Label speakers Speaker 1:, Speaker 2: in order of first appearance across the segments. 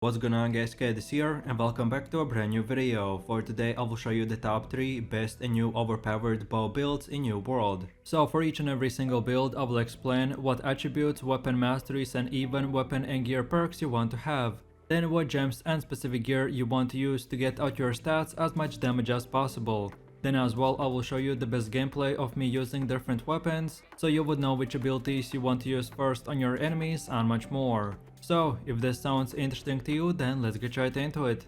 Speaker 1: What's going on guys, Kate is here and welcome back to a brand new video. For today I will show you the top 3 best and new overpowered bow builds in New World. So for each and every single build I will explain what attributes, weapon masteries and even weapon and gear perks you want to have. Then what gems and specific gear you want to use to get out your stats as much damage as possible. Then as well I will show you the best gameplay of me using different weapons, so you would know which abilities you want to use first on your enemies and much more. So if this sounds interesting to you, then let's get right into it.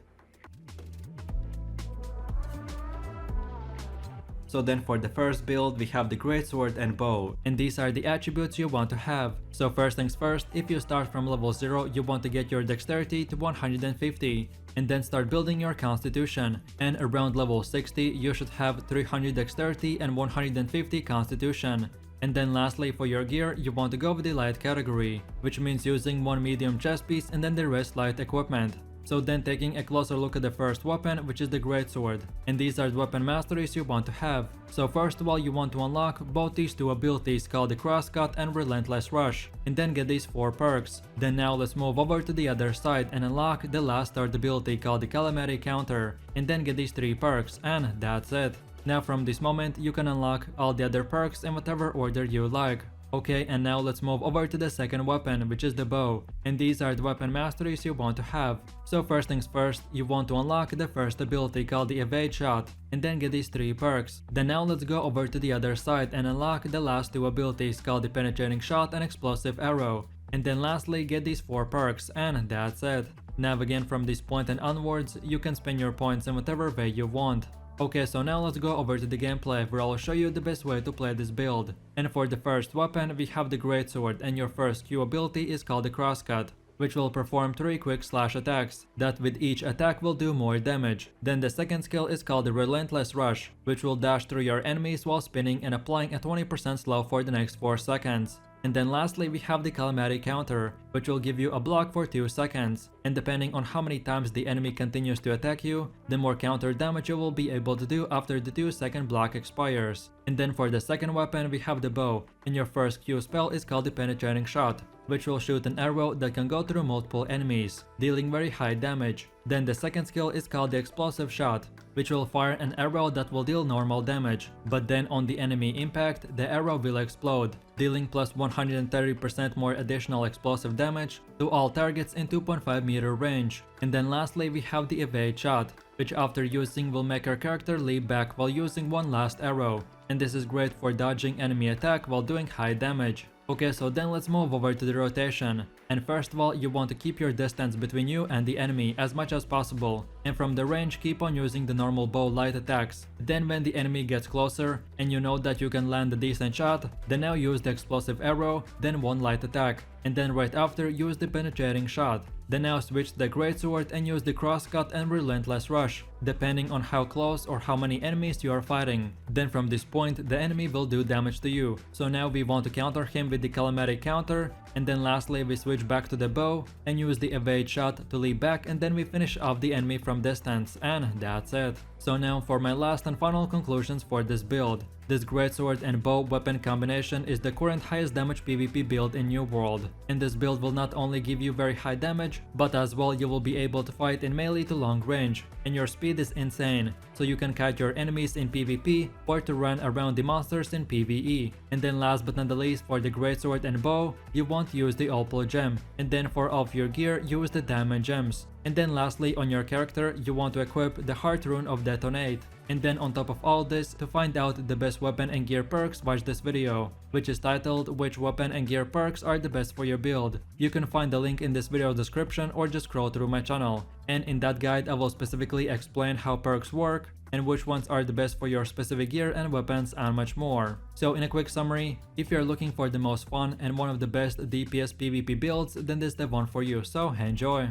Speaker 1: So then for the first build we have the greatsword and bow, and these are the attributes you want to have. So first things first, if you start from level 0 you want to get your dexterity to 150 and then start building your constitution, and around level 60 you should have 300 dexterity and 150 constitution. And then lastly for your gear you want to go with the light category, which means using one medium chest piece and then the rest light equipment. So then taking a closer look at the first weapon, which is the greatsword, and these are the weapon masteries you want to have. So first of all you want to unlock both these two abilities called the crosscut and relentless rush, and then get these 4 perks. Then now let's move over to the other side and unlock the last third ability called the calamity counter, and then get these 3 perks, and that's it. Now from this moment you can unlock all the other perks in whatever order you like. Okay, and now let's move over to the second weapon, which is the bow, and these are the weapon masteries you want to have. So first things first, you want to unlock the first ability called the evade shot, and then get these 3 perks. Then now let's go over to the other side and unlock the last 2 abilities called the penetrating shot and explosive arrow, and then lastly get these 4 perks, and that's it. Now again from this point and onwards, you can spend your points in whatever way you want. Okay, so now let's go over to the gameplay where I'll show you the best way to play this build. And for the first weapon we have the greatsword, and your first Q ability is called the crosscut, which will perform 3 quick slash attacks that with each attack will do more damage. Then the second skill is called the relentless rush, which will dash through your enemies while spinning and applying a 20% slow for the next 4 seconds. And then lastly we have the calamity counter, which will give you a block for 2 seconds, and depending on how many times the enemy continues to attack you, the more counter damage you will be able to do after the 2-second block expires. And then for the second weapon we have the bow, and your first Q spell is called the penetrating shot, which will shoot an arrow that can go through multiple enemies, dealing very high damage. Then the second skill is called the explosive shot, which will fire an arrow that will deal normal damage, but then on the enemy impact, the arrow will explode, dealing plus 130% more additional explosive damage to all targets in 2.5 meter range. And then lastly we have the evade shot, which after using will make our character leap back while using one last arrow, and this is great for dodging enemy attack while doing high damage. Okay, so then let's move over to the rotation. And first of all, you want to keep your distance between you and the enemy as much as possible, and from the range keep on using the normal bow light attacks. Then when the enemy gets closer and you know that you can land a decent shot, then now use the explosive arrow, then one light attack, and then right after use the penetrating shot. Then now switch to the greatsword and use the crosscut and relentless rush, depending on how close or how many enemies you are fighting. Then from this point the enemy will do damage to you, so now we want to counter him with the calamity counter, and then lastly we switch back to the bow and use the evade shot to leap back, and then we finish off the enemy from distance, and that's it. So now for my last and final conclusions for this build. This greatsword and bow weapon combination is the current highest damage PvP build in New World, and this build will not only give you very high damage, but as well you will be able to fight in melee to long range, and your speed is insane, so you can kite your enemies in PvP or to run around the monsters in PvE. And then last but not the least, for the greatsword and bow, you want to use the opal gem, and then for all of your gear use the diamond gems. And then lastly on your character you want to equip the heart rune of detonate. And then on top of all this, to find out the best weapon and gear perks, watch this video, which is titled which weapon and gear perks are the best for your build. You can find the link in this video description or just scroll through my channel, and in that guide I will specifically explain how perks work and which ones are the best for your specific gear and weapons and much more. So in a quick summary, if you're looking for the most fun and one of the best DPS PvP builds, then this is the one for you, so enjoy!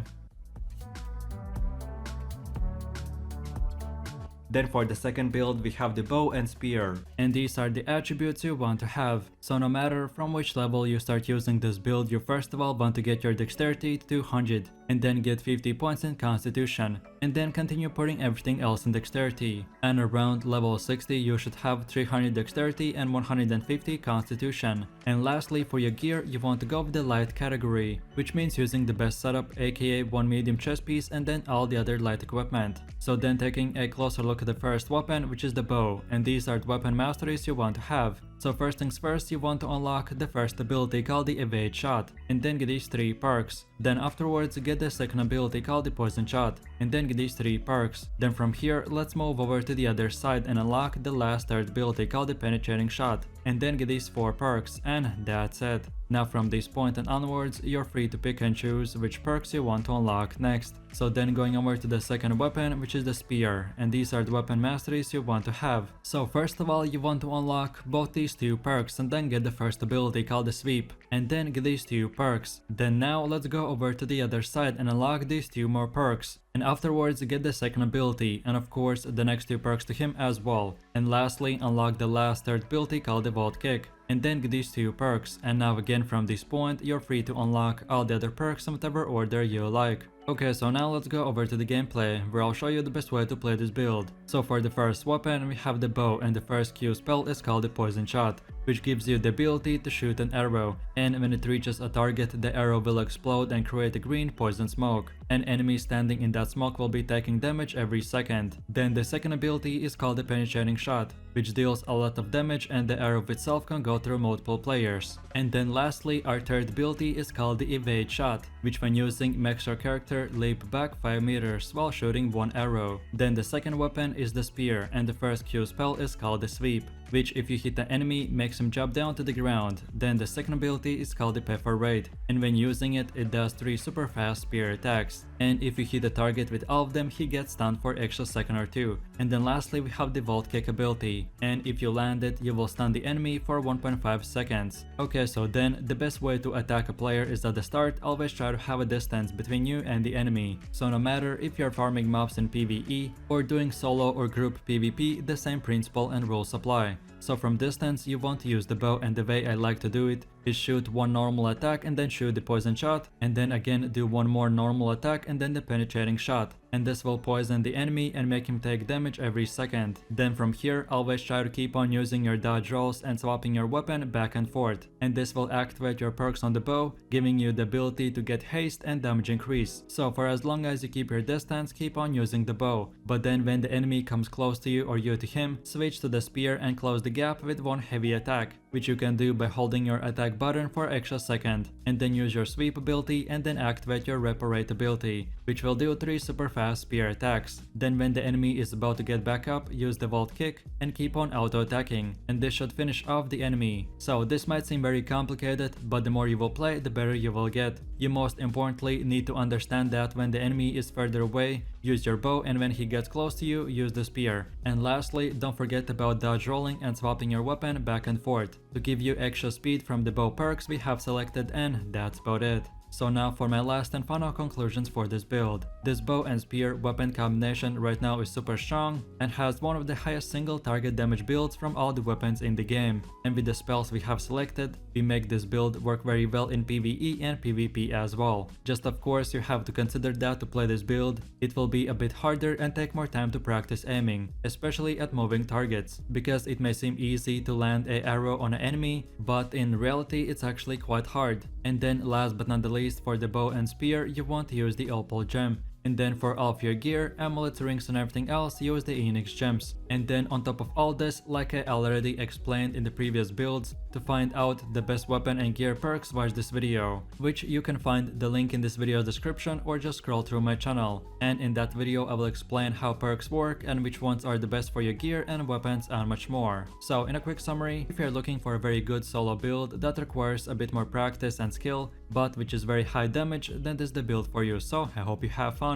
Speaker 1: Then for the second build we have the bow and spear, and these are the attributes you want to have. So no matter from which level you start using this build, you first of all want to get your dexterity to 200, and then get 50 points in constitution, and then continue putting everything else in dexterity. And around level 60 you should have 300 dexterity and 150 constitution. And lastly, for your gear you want to go with the light category, which means using the best setup, aka one medium chest piece and then all the other light equipment. So then taking a closer look at the first weapon, which is the bow, and these are the weapon masteries you want to have. So first things first, you want to unlock the first ability called the evade shot, and then get these 3 perks. Then afterwards get the second ability called the poison shot, and then get these 3 perks. Then from here, let's move over to the other side and unlock the last third ability called the penetrating shot, and then get these 4 perks, and that's it. Now from this point and onwards, you're free to pick and choose which perks you want to unlock next. So then going over to the second weapon, which is the spear, and these are the weapon masteries you want to have. So first of all, you want to unlock both these 2 perks and then get the first ability called the sweep, and then get these 2 perks. Then now let's go over to the other side and unlock these 2 more perks, and afterwards get the second ability, and of course the next 2 perks to him as well. And lastly, unlock the last third ability called the vault kick, and then get these 2 perks. And now again from this point, you're free to unlock all the other perks in whatever order you like. Okay, so now let's go over to the gameplay, where I'll show you the best way to play this build. So for the first weapon, we have the bow, and the first Q spell is called the poison shot, which gives you the ability to shoot an arrow, and when it reaches a target, the arrow will explode and create a green poison smoke. An enemy standing in that smoke will be taking damage every second. Then the second ability is called the penetrating shot, which deals a lot of damage, and the arrow itself can go through multiple players. And then lastly, our third ability is called the evade shot, which when using makes your character leap back 5 meters while shooting 1 arrow. Then the second weapon is the spear, and the first Q spell is called the sweep, which if you hit the enemy makes him jump down to the ground. Then the second ability is called the pepper raid, and when using it, it does 3 super fast spear attacks, and if you hit the target with all of them, he gets stunned for extra second or 2. And then lastly, we have the vault kick ability, and if you land it, you will stun the enemy for 1.5 seconds. Okay, so then the best way to attack a player is at the start, always try to have a distance between you and the enemy. So no matter if you're farming mobs in PvE or doing solo or group PvP, the same principle and rules apply. So from distance, you want to use the bow, and the way I like to do it is shoot 1 normal attack and then shoot the poison shot, and then again do 1 more normal attack and then the penetrating shot, and this will poison the enemy and make him take damage every second. Then from here, always try to keep on using your dodge rolls and swapping your weapon back and forth, and this will activate your perks on the bow, giving you the ability to get haste and damage increase. So for as long as you keep your distance, keep on using the bow, but then when the enemy comes close to you or you to him, switch to the spear and close the gap with 1 heavy attack, which you can do by holding your attack button for extra second, and then use your sweep ability and then activate your reparate ability, which will do 3 super fast spear attacks. Then when the enemy is about to get back up, use the vault kick and keep on auto attacking, and this should finish off the enemy. So this might seem very complicated, but the more you will play, the better you will get. You most importantly need to understand that when the enemy is further away, use your bow, and when he gets close to you, use the spear. And lastly, don't forget about dodge rolling and swapping your weapon back and forth to give you extra speed from the bow perks we have selected, and that's about it. So now for my last and final conclusions for this build. This bow and spear weapon combination right now is super strong and has one of the highest single target damage builds from all the weapons in the game. And with the spells we have selected, we make this build work very well in PvE and PvP as well. Just of course you have to consider that to play this build, it will be a bit harder and take more time to practice aiming, especially at moving targets, because it may seem easy to land an arrow on an enemy, but in reality it's actually quite hard. And then last but not the least, for the bow and spear, you want to use the opal gem. And then for all of your gear, amulets, rings and everything else, use the Enix gems. And then on top of all this, like I already explained in the previous builds, to find out the best weapon and gear perks, watch this video, which you can find the link in this video description or just scroll through my channel. And in that video I will explain how perks work and which ones are the best for your gear and weapons and much more. So in a quick summary, if you're looking for a very good solo build that requires a bit more practice and skill, but which is very high damage, then this is the build for you. So I hope you have fun.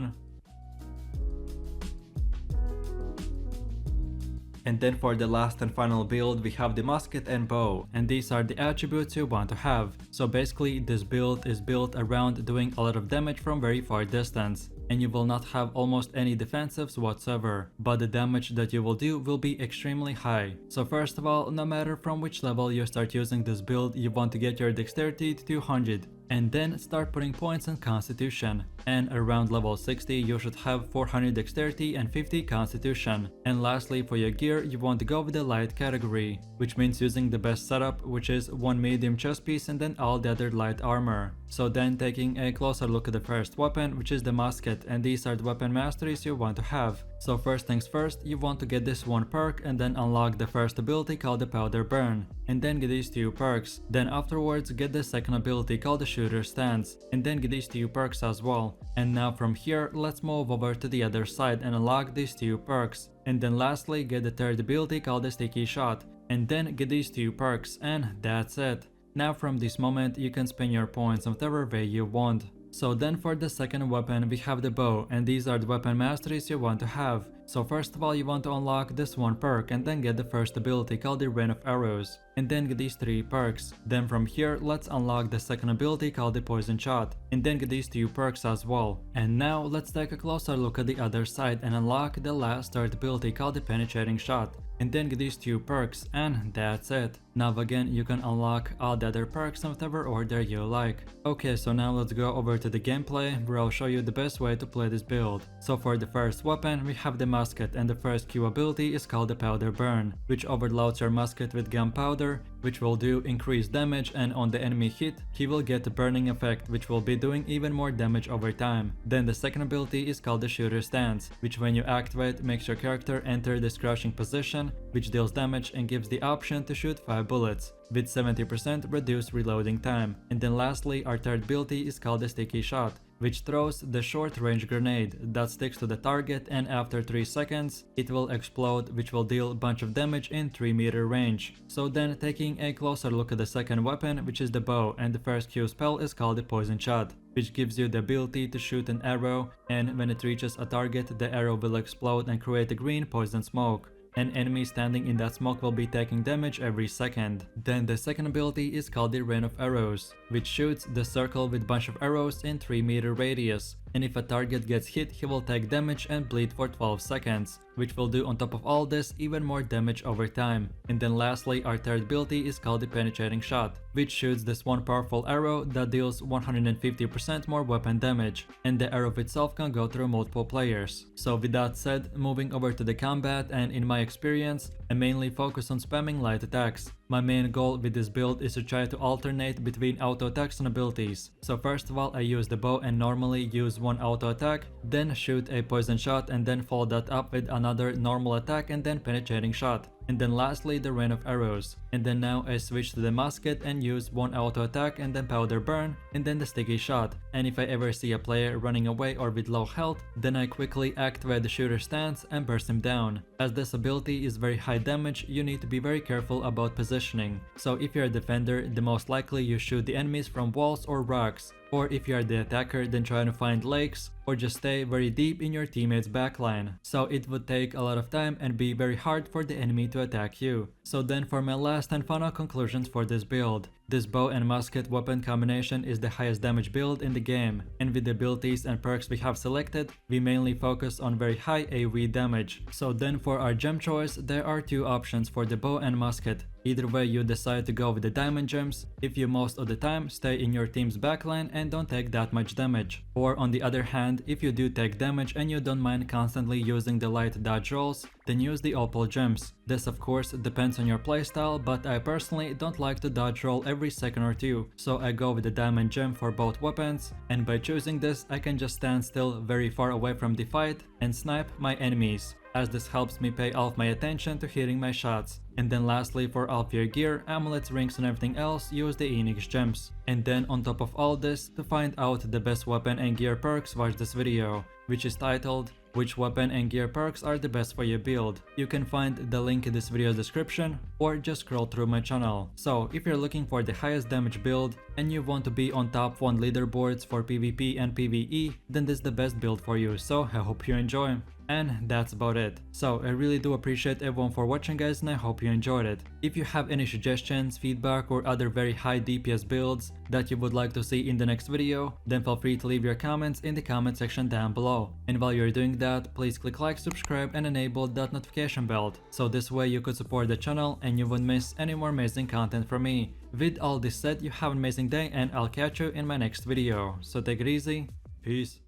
Speaker 1: And then for the last and final build, we have the musket and bow, and these are the attributes you want to have. So basically this build is built around doing a lot of damage from very far distance, and you will not have almost any defensives whatsoever, but the damage that you will do will be extremely high. So first of all, no matter from which level you start using this build, you want to get your dexterity to 200, and then start putting points in constitution. And around level 60 you should have 400 dexterity and 50 constitution. And lastly, for your gear you want to go with the light category, which means using the best setup, which is one medium chest piece and then all the other light armor. So then taking a closer look at the first weapon, which is the musket, and these are the weapon masteries you want to have. So first things first, you want to get this one perk and then unlock the first ability called the powder burn, and then get these two perks. Then afterwards get the second ability called the shooter stance, and then get these two perks as well. And now from here let's move over to the other side and unlock these two perks, and then lastly get the third ability called the sticky shot, and then get these two perks, and that's it. Now from this moment you can spend your points on whatever way you want. So then for the second weapon we have the bow, and these are the weapon masteries you want to have. So first of all you want to unlock this one perk and then get the first ability called the rain of arrows, and then get these three perks. Then from here let's unlock the second ability called the poison shot, and then get these two perks as well. And now let's take a closer look at the other side and unlock the last third ability called the penetrating shot, and then get these two perks, and that's it. Now again you can unlock all the other perks in whatever order you like. Okay, so now let's go over to the gameplay where I'll show you the best way to play this build. So for the first weapon we have the musket, and the first Q ability is called the powder burn, which overloads your musket with gunpowder, which will do increased damage, and on the enemy hit he will get a burning effect which will be doing even more damage over time. Then the second ability is called the shooter stance, which when you activate makes your character enter this crouching position, which deals damage and gives the option to shoot 5 bullets with 70% reduced reloading time. And then lastly our third ability is called the sticky shot, which throws the short range grenade that sticks to the target, and after 3 seconds it will explode, which will deal a bunch of damage in 3-meter range. So then taking a closer look at the second weapon, which is the bow, and the first Q spell is called the poison shot, which gives you the ability to shoot an arrow, and when it reaches a target the arrow will explode and create a green poison smoke. An enemy standing in that smoke will be taking damage every second. Then the second ability is called the rain of arrows, which shoots the circle with bunch of arrows in 3-meter radius, and if a target gets hit he will take damage and bleed for 12 seconds, which will do on top of all this even more damage over time. And then lastly our third ability is called the penetrating shot, which shoots this one powerful arrow that deals 150% more weapon damage, and the arrow itself can go through multiple players. So with that said, moving over to the combat, and in my experience I mainly focus on spamming light attacks. My main goal with this build is to try to alternate between auto attacks and abilities. So first of all I use the bow and normally use one auto attack, then shoot a poison shot, and then follow that up with another normal attack and then penetrating shot, and then lastly the rain of arrows. And then now I switch to the musket and use one auto attack and then powder burn and then the sticky shot. And if I ever see a player running away or with low health, then I quickly activate the shooter stance and burst him down. As this ability is very high damage, you need to be very careful about positioning. So if you're a defender, the most likely you shoot the enemies from walls or rocks, or if you are the attacker then try to find lakes or just stay very deep in your teammate's backline. So it would take a lot of time and be very hard for the enemy to attack you. So then for my last and final conclusions for this build. This bow and musket weapon combination is the highest damage build in the game, and with the abilities and perks we have selected, we mainly focus on very high AoE damage. So then for our gem choice, there are two options for the bow and musket. Either way you decide to go with the diamond gems, if you most of the time stay in your team's backline and don't take that much damage. Or on the other hand, if you do take damage and you don't mind constantly using the light dodge rolls, then use the opal gems. This of course depends on your playstyle, but I personally don't like to dodge roll every second or two, so I go with the diamond gem for both weapons, and by choosing this I can just stand still very far away from the fight and snipe my enemies, as this helps me pay off my attention to hitting my shots. And then lastly for all of your gear, amulets, rings and everything else, use the Enix gems. And then on top of all this, to find out the best weapon and gear perks, watch this video, which is titled "Which weapon and gear perks are the best for your build?" You can find the link in this video's description or just scroll through my channel. So if you're looking for the highest damage build and you want to be on top 1 leaderboards for PvP and PvE, then this is the best build for you, so I hope you enjoy. And that's about it. So I really do appreciate everyone for watching, guys, and I hope you enjoyed it. If you have any suggestions, feedback, or other very high DPS builds that you would like to see in the next video, then feel free to leave your comments in the comment section down below. And while you're doing that, please click like, subscribe, and enable that notification bell, so this way you could support the channel and you won't miss any more amazing content from me. With all this said, you have an amazing day, and I'll catch you in my next video. So take it easy, peace.